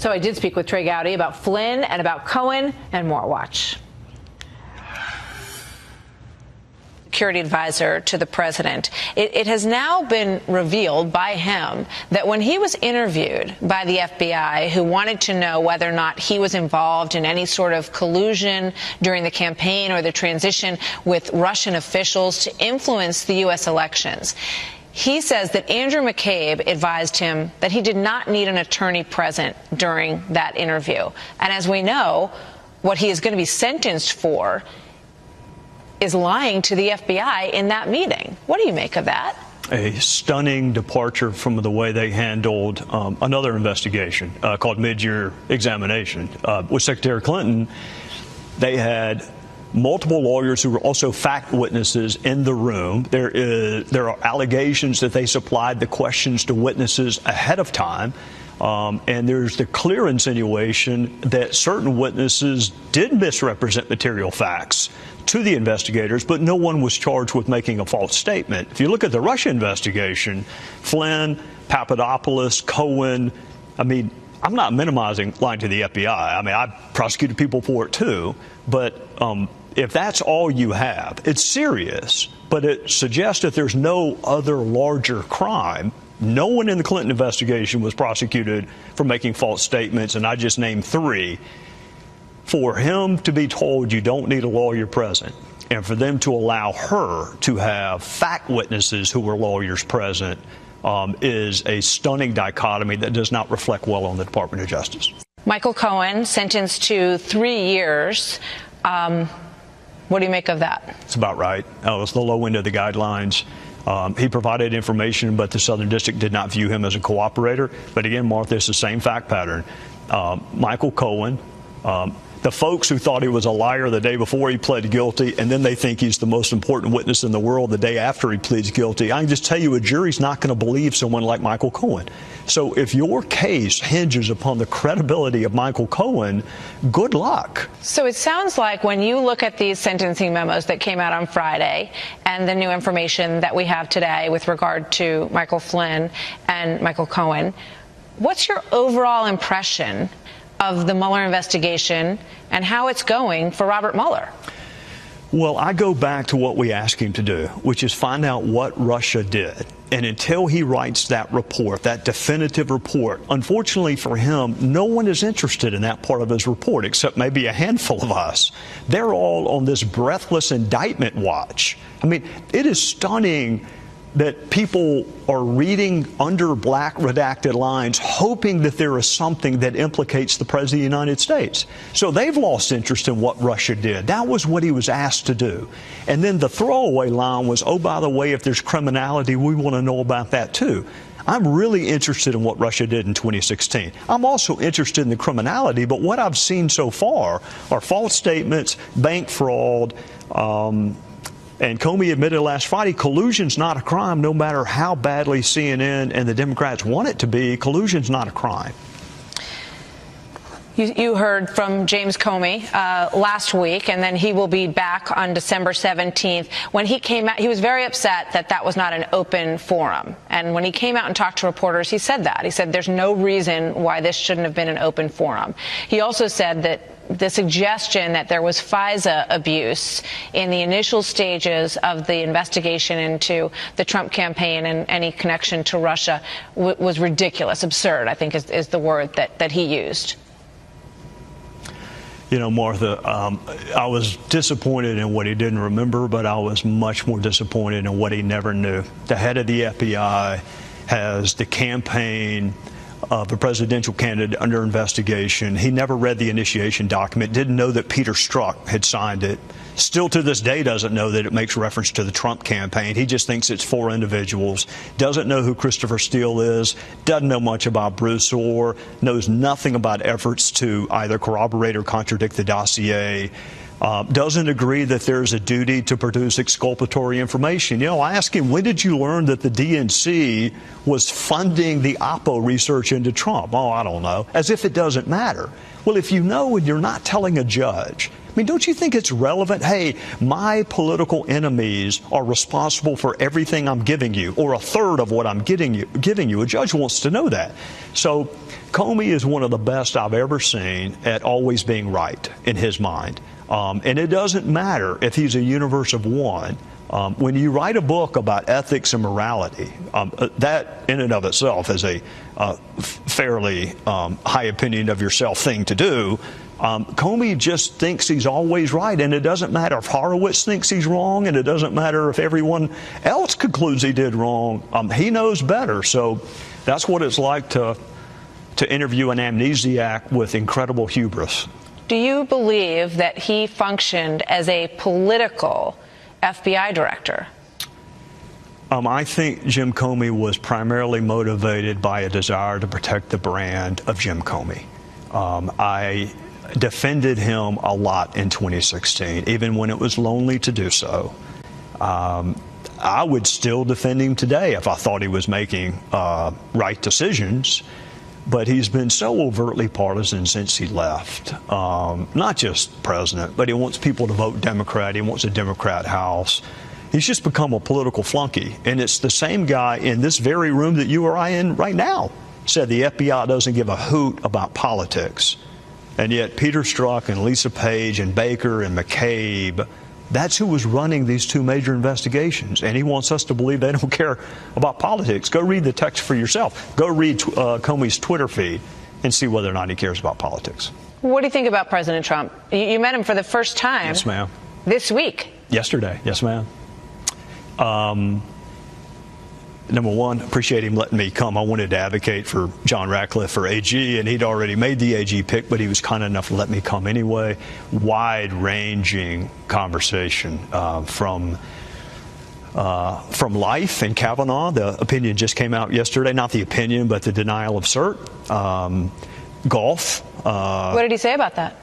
So I did speak with Trey Gowdy about Flynn and about Cohen and more. Watch. Security advisor to the president. It has now been revealed by him that when he was interviewed by the FBI, who wanted to know whether or not he was involved in any sort of collusion during the campaign or the transition with Russian officials to influence the U.S. elections, he says that Andrew McCabe advised him that he did not need an attorney present during that interview. And as we know, what he is going to be sentenced for is lying to the FBI in that meeting. What do you make of that? A stunning departure from the way they handled another investigation called mid-year examination. With Secretary Clinton, they had multiple lawyers who were also fact witnesses in the room. There are allegations that they supplied the questions to witnesses ahead of time. And there's the clear insinuation that certain witnesses did misrepresent material facts to the investigators, but no one was charged with making a false statement. If you look at the Russia investigation, Flynn, Papadopoulos, Cohen, I mean, I'm not minimizing lying to the FBI. I mean, I prosecuted people for it too. But if that's all you have, it's serious, but it suggests that there's no other larger crime. No one in the Clinton investigation was prosecuted for making false statements, and I just named 3. For him to be told you don't need a lawyer present, and for them to allow her to have fact witnesses who were lawyers present is a stunning dichotomy that does not reflect well on the Department of Justice. Michael Cohen sentenced to 3 years. What do you make of that? It's about right. It was the low end of the guidelines. He provided information, but the Southern District did not view him as a cooperator. But again, Martha, it's the same fact pattern. Michael Cohen, the folks who thought he was a liar the day before he pled guilty, and then they think he's the most important witness in the world the day after he pleads guilty. I can just tell you a jury's not going to believe someone like Michael Cohen. So if your case hinges upon the credibility of Michael Cohen, good luck. So it sounds like when you look at these sentencing memos that came out on Friday and the new information that we have today with regard to Michael Flynn and Michael Cohen, what's your overall impression of the Mueller investigation and how it's going for Robert Mueller? Well, I go back to what we asked him to do, which is find out what Russia did. And until he writes that report, that definitive report, unfortunately for him, no one is interested in that part of his report except maybe a handful of us. They're all on this breathless indictment watch. I mean, it is stunning that people are reading under black redacted lines, hoping that there is something that implicates the President of the United States. So they've lost interest in what Russia did. That was what he was asked to do. And then the throwaway line was, oh, by the way, if there's criminality, we want to know about that too. I'm really interested in what Russia did in 2016. I'm also interested in the criminality, but what I've seen so far are false statements, bank fraud, and Comey admitted last Friday, collusion's not a crime, no matter how badly CNN and the Democrats want it to be. Collusion's not a crime. You heard from James Comey last week, and then he will be back on December 17th. When he came out, he was very upset that that was not an open forum. And when he came out and talked to reporters, he said that. He said there's no reason why this shouldn't have been an open forum. He also said that the suggestion that there was FISA abuse in the initial stages of the investigation into the Trump campaign and any connection to Russia was ridiculous, absurd, I think is the word that he used. You know, Martha, I was disappointed in what he didn't remember, but I was much more disappointed in what he never knew. The head of the FBI has the campaign of a presidential candidate under investigation. He never read the initiation document, didn't know that Peter Strzok had signed it. Still to this day doesn't know that it makes reference to the Trump campaign. He just thinks it's 4 individuals, doesn't know who Christopher Steele is, doesn't know much about Bruce Orr, knows nothing about efforts to either corroborate or contradict the dossier. doesn't agree that there's a duty to produce exculpatory information. I asked him, when did you learn that the DNC was funding the Oppo research into Trump? Oh, I don't know. As if it doesn't matter. Well, if you know and you're not telling a judge, don't you think it's relevant? Hey, my political enemies are responsible for everything I'm giving you, or a third of what I'm giving you. A judge wants to know that. So Comey is one of the best I've ever seen at always being right in his mind. And it doesn't matter if he's a universe of one. When you write a book about ethics and morality, that in and of itself is a fairly high opinion of yourself thing to do. Comey just thinks he's always right, and it doesn't matter if Horowitz thinks he's wrong, and it doesn't matter if everyone else concludes he did wrong. He knows better. So that's what it's like to interview an amnesiac with incredible hubris. Do you believe that he functioned as a political FBI director? I think Jim Comey was primarily motivated by a desire to protect the brand of Jim Comey. I defended him a lot in 2016, even when it was lonely to do so. I would still defend him today if I thought he was making right decisions. But he's been so overtly partisan since he left. Not just president, but he wants people to vote Democrat. He wants a Democrat House. He's just become a political flunky. And it's the same guy in this very room that you or I in right now said the FBI doesn't give a hoot about politics. And yet Peter Strzok and Lisa Page and Baker and McCabe, that's who was running these two major investigations. And he wants us to believe they don't care about politics. Go read the text for yourself. Go read Comey's Twitter feed and see whether or not he cares about politics. What do you think about President Trump? You met him for the first time. Yes, ma'am. This week. Yesterday. Yes, ma'am. Number one, appreciate him letting me come. I wanted to advocate for John Ratcliffe for AG, and he'd already made the AG pick, but he was kind enough to let me come anyway. Wide-ranging conversation from life and Kavanaugh. The opinion just came out yesterday. Not the opinion, but the denial of cert. Golf. What did he say about that?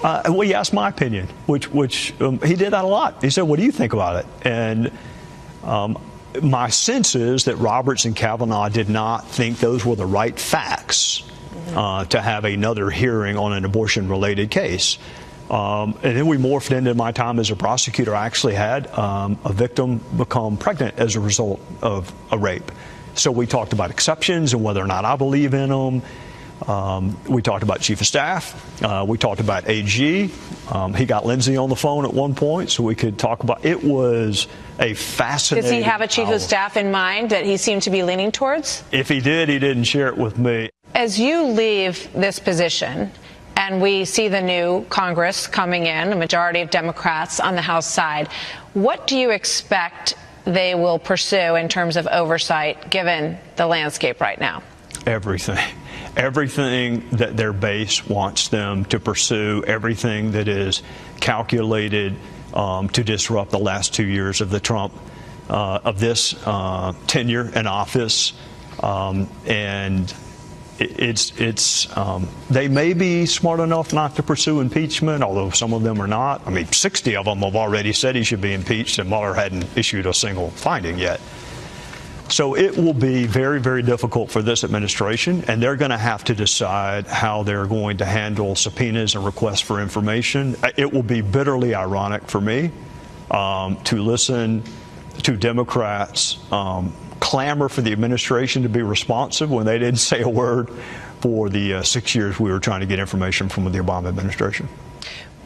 Well, he asked my opinion, which he did that a lot. He said, what do you think about it? And my sense is that Roberts and Kavanaugh did not think those were the right facts to have another hearing on an abortion-related case. And then we morphed into my time as a prosecutor. I actually had a victim become pregnant as a result of a rape. So we talked about exceptions and whether or not I believe in them. We talked about Chief of Staff. We talked about AG. He got Lindsay on the phone at one point so we could talk about it. Was a fascinating. Does he have a Chief of Staff in mind that he seemed to be leaning towards? If he did, he didn't share it with me. As you leave this position and we see the new Congress coming in, a majority of Democrats on the House side, what do you expect they will pursue in terms of oversight given the landscape right now? Everything that their base wants them to pursue, everything that is calculated to disrupt the last 2 years of the Trump, of this tenure in office. And they may be smart enough not to pursue impeachment, although some of them are not. 60 of them have already said he should be impeached, and Mueller hadn't issued a single finding yet. So it will be very, very difficult for this administration, and they're going to have to decide how they're going to handle subpoenas and requests for information. It will be bitterly ironic for me to listen to Democrats clamor for the administration to be responsive when they didn't say a word for the 6 years we were trying to get information from the Obama administration.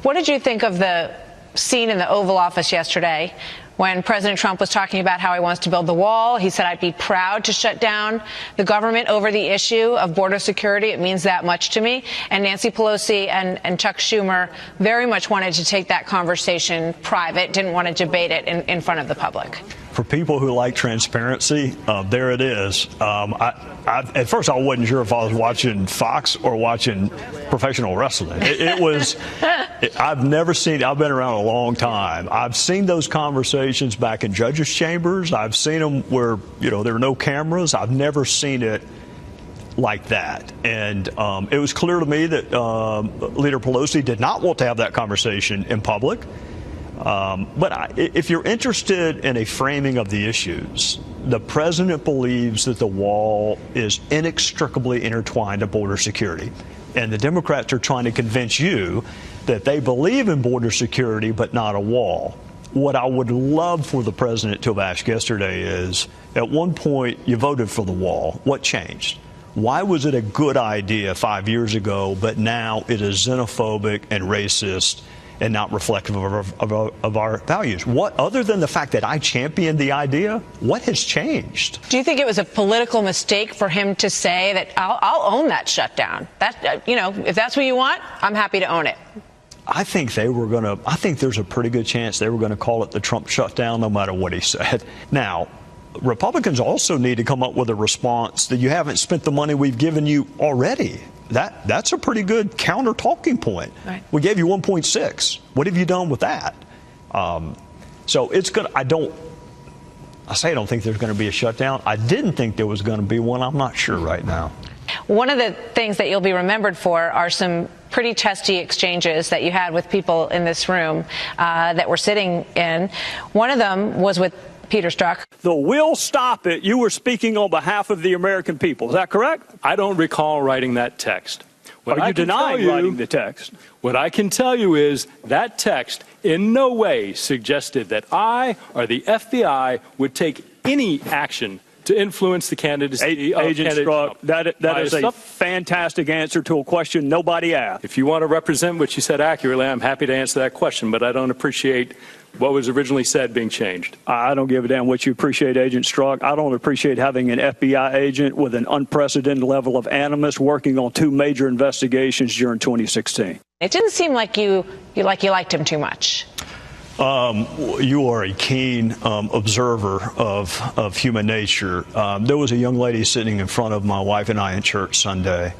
What did you think of the scene in the Oval Office yesterday when President Trump was talking about how he wants to build the wall? He said, I'd be proud to shut down the government over the issue of border security. It means that much to me. And Nancy Pelosi and Chuck Schumer very much wanted to take that conversation private, didn't want to debate it in front of the public. For people who like transparency, there it is. At first, I wasn't sure if I was watching Fox or watching professional wrestling. I've never seen, I've been around a long time. I've seen those conversations back in judges' chambers. I've seen them where, there are no cameras. I've never seen it like that. And it was clear to me that Leader Pelosi did not want to have that conversation in public. If you're interested in a framing of the issues, the president believes that the wall is inextricably intertwined to border security. And the Democrats are trying to convince you that they believe in border security, but not a wall. What I would love for the president to have asked yesterday is, at one point, you voted for the wall. What changed? Why was it a good idea 5 years ago, but now it is xenophobic and racist and not reflective of our values? What, other than the fact that I championed the idea, what has changed? Do you think it was a political mistake for him to say that I'll own that shutdown? That, if that's what you want, I'm happy to own it. I think there's a pretty good chance they were going to call it the Trump shutdown no matter what he said. Now, Republicans also need to come up with a response that you haven't spent the money we've given you already. That's a pretty good counter talking point. Right. We gave you 1.6. What have you done with that? So it's good. I don't think there's going to be a shutdown. I didn't think there was going to be one. I'm not sure right now. One of the things that you'll be remembered for are some pretty testy exchanges that you had with people in this room that were sitting in. One of them was with Peter Strzok. The "we'll stop it," you were speaking on behalf of the American people. Is that correct? I don't recall writing that text. Are you denying writing the text? What I can tell you is that text in no way suggested that I or the FBI would take any action to influence the candidacy of Agent Strzok, that is a fantastic answer to a question nobody asked. If you want to represent what you said accurately, I'm happy to answer that question, but I don't appreciate what was originally said being changed. I don't give a damn what you appreciate, Agent Strzok. I don't appreciate having an FBI agent with an unprecedented level of animus working on 2 major investigations during 2016. It didn't seem like you liked him too much. You are a keen observer of human nature. There was a young lady sitting in front of my wife and I in church Sunday,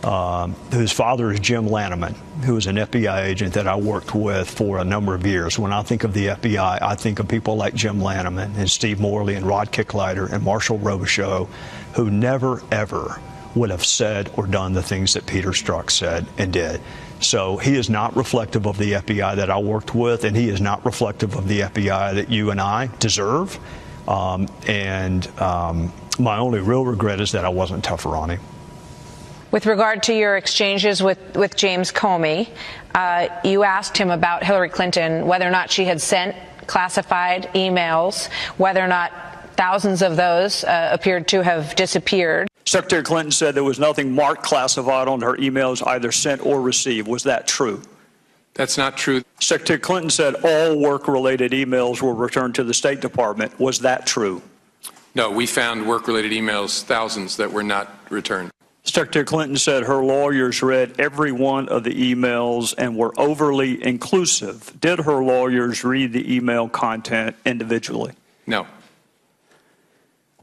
whose father is Jim Lanneman, who was an FBI agent that I worked with for a number of years. When I think of the FBI, I think of people like Jim Lanneman and Steve Morley and Rod Kicklighter and Marshall Robichaux, who never, ever would have said or done the things that Peter Strzok said and did. So he is not reflective of the FBI that I worked with, and he is not reflective of the FBI that you and I deserve. My only real regret is that I wasn't tougher on him. With regard to your exchanges with James Comey, you asked him about Hillary Clinton, whether or not she had sent classified emails, whether or not thousands of those appeared to have disappeared. Secretary Clinton said there was nothing marked classified on her emails either sent or received. Was that true? That's not true. Secretary Clinton said all work-related emails were returned to the State Department. Was that true? No, we found work-related emails, thousands, that were not returned. Secretary Clinton said her lawyers read every one of the emails and were overly inclusive. Did her lawyers read the email content individually? No.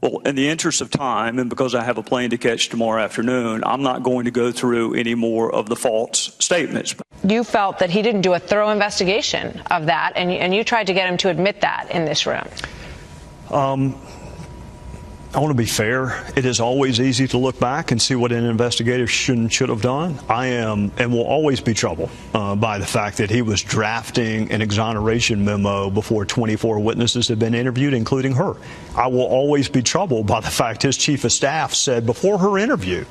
Well, in the interest of time, and because I have a plane to catch tomorrow afternoon, I'm not going to go through any more of the false statements. You felt that he didn't do a thorough investigation of that, and you tried to get him to admit that in this room. I want to be fair. It is always easy to look back and see what an investigator should have done. I am and will always be troubled by the fact that he was drafting an exoneration memo before 24 witnesses had been interviewed, including her. I will always be troubled by the fact his chief of staff said before her interview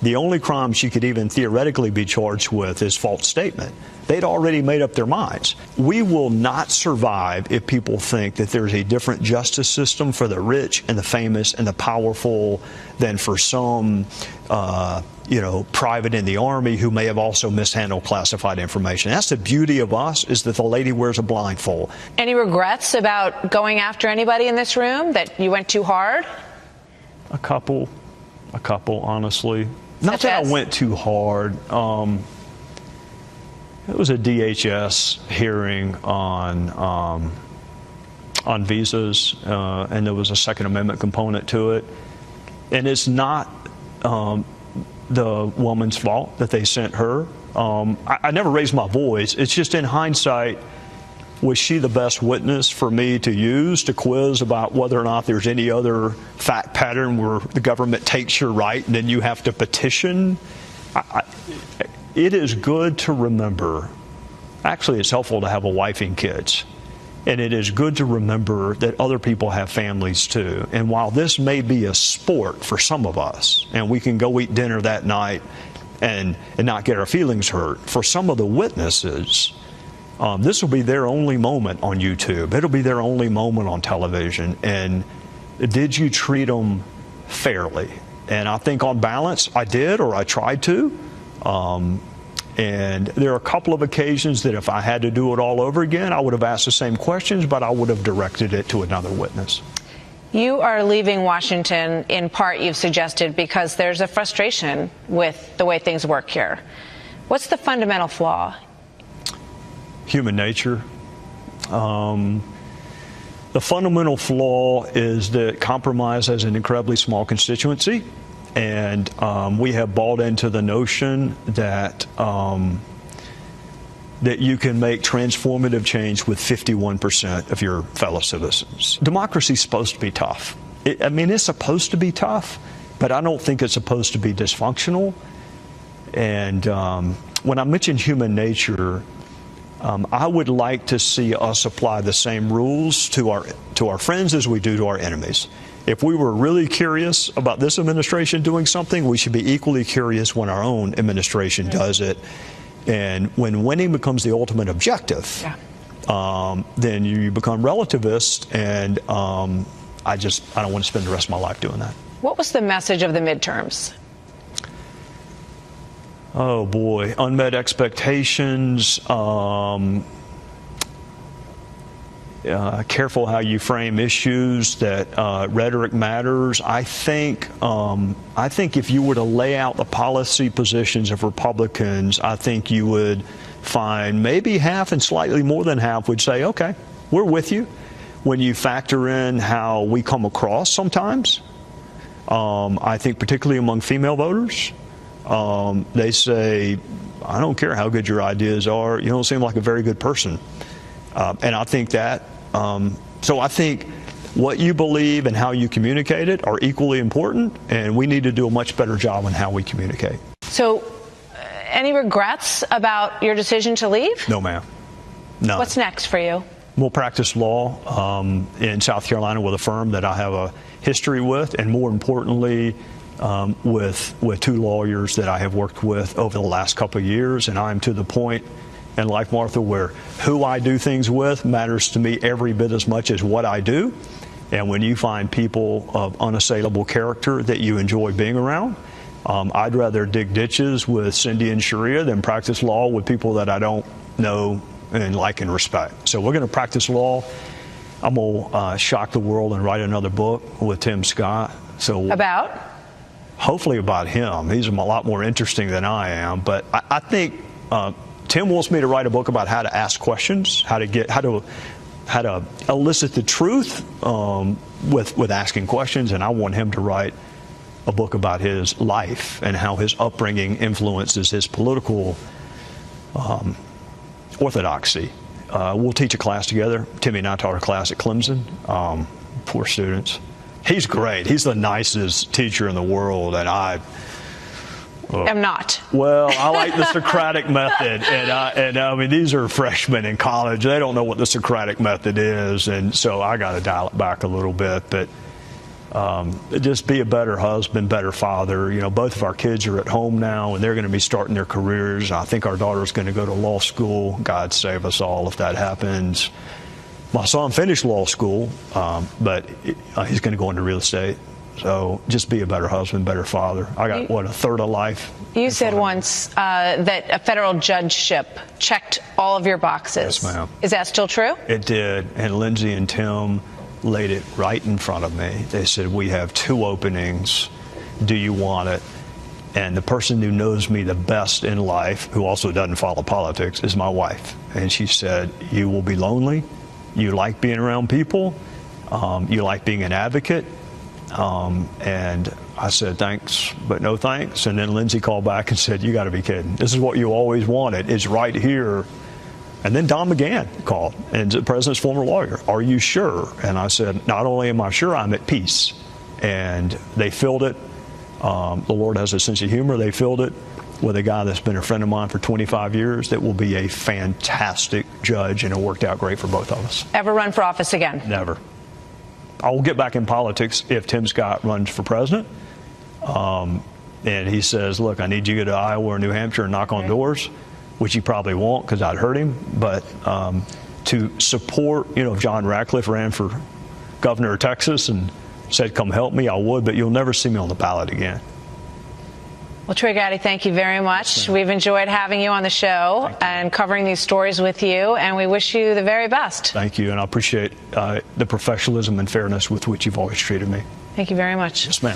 the only crime she could even theoretically be charged with is false statement. They'd already made up their minds. We will not survive if people think that there's a different justice system for the rich and the famous and the powerful than for some, private in the Army who may have also mishandled classified information. That's the beauty of us, is that the lady wears a blindfold. Any regrets about going after anybody in this room, that you went too hard? A couple, honestly. Not that I went too hard. It was a DHS hearing on visas, and there was a Second Amendment component to it. And it's not the woman's fault that they sent her. I never raised my voice. It's just in hindsight, Was she the best witness for me to use to quiz about whether or not there's any other fact pattern where the government takes your right and then you have to petition? It is good to remember. Actually, it's helpful to have a wife and kids. And it is good to remember that other people have families too. And while this may be a sport for some of us, and we can go eat dinner that night and not get our feelings hurt, for some of the witnesses, this will be their only moment on YouTube. It'll be their only moment on television. And did you treat them fairly? And I think on balance, I did, or I tried to. And there are a couple of occasions that if I had to do it all over again, I would have asked the same questions, but I would have directed it to another witness. You are leaving Washington, in part, you've suggested, because there's a frustration with the way things work here. What's the fundamental flaw? Human nature. The fundamental flaw is that compromise has an incredibly small constituency. And we have bought into the notion that that you can make transformative change with 51% of your fellow citizens. Democracy is supposed to be tough. It's supposed to be tough, but I don't think it's supposed to be dysfunctional. And when I mention human nature, I would like to see us apply the same rules to our friends as we do to our enemies. If we were really curious about this administration doing something, we should be equally curious when our own administration does it. And when winning becomes the ultimate objective, then you become relativist, and I don't want to spend the rest of my life doing that. What was the message of the midterms? Oh, boy. Unmet expectations. Careful how you frame issues, that rhetoric matters. I think if you were to lay out the policy positions of Republicans, I think you would find maybe half and slightly more than half would say, okay, we're with you. When you factor in how we come across sometimes, I think particularly among female voters, they say, I don't care how good your ideas are, you don't seem like a very good person. And I think that, so I think what you believe and how you communicate it are equally important, and we need to do a much better job on how we communicate. So, any regrets about your decision to leave? No, ma'am. No. What's next for you? We'll practice law in South Carolina with a firm that I have a history with, and more importantly, with two lawyers that I have worked with over the last couple of years, and I'm to the point in life, Martha, where who I do things with matters to me every bit as much as what I do. And when you find people of unassailable character that you enjoy being around, I'd rather dig ditches with Cindy and Sharia than practice law with people that I don't know and like and respect. So we're going to practice law. I'm going to shock the world and write another book with Tim Scott. So about? Hopefully about him. He's a lot more interesting than I am. But I think Tim wants me to write a book about how to ask questions, how to elicit the truth with asking questions, and I want him to write a book about his life and how his upbringing influences his political orthodoxy. We'll teach a class together. Timmy and I taught a class at Clemson. Poor students. He's great. He's the nicest teacher in the world, and I'm not. Well, I like the Socratic method, and I mean, these are freshmen in college. They don't know what the Socratic method is, and so I got to dial it back a little bit. But just be a better husband, better father. You know, both of our kids are at home now, and they're going to be starting their careers. I think our daughter's going to go to law school. God save us all if that happens. My son finished law school, but he's going to go into real estate. So just be a better husband, better father. I got, a third of life? You said once that a federal judgeship checked all of your boxes. Yes, ma'am. Is that still true? It did. And Lindsay and Tim laid it right in front of me. They said, we have 2 openings. Do you want it? And the person who knows me the best in life, who also doesn't follow politics, is my wife. And she said, you will be lonely. You like being around people. You like being an advocate. And I said, thanks, but no thanks. And then Lindsay called back and said, you got to be kidding. This is what you always wanted. It's right here. And then Don McGahn called, and the president's former lawyer, are you sure? And I said, not only am I sure, I'm at peace. And they filled it. The Lord has a sense of humor. They filled it with a guy that's been a friend of mine for 25 years that will be a fantastic judge, and it worked out great for both of us. Ever run for office again? Never. I will get back in politics if Tim Scott runs for president. And he says, look, I need you to go to Iowa or New Hampshire and knock on doors, which he probably won't because I'd hurt him. But to support, if John Ratcliffe ran for governor of Texas and said, come help me, I would, but you'll never see me on the ballot again. Well, Trey Gowdy, thank you very much. Yes, we've enjoyed having you on the show and covering these stories with you, and we wish you the very best. Thank you, and I appreciate the professionalism and fairness with which you've always treated me. Thank you very much. Yes, ma'am.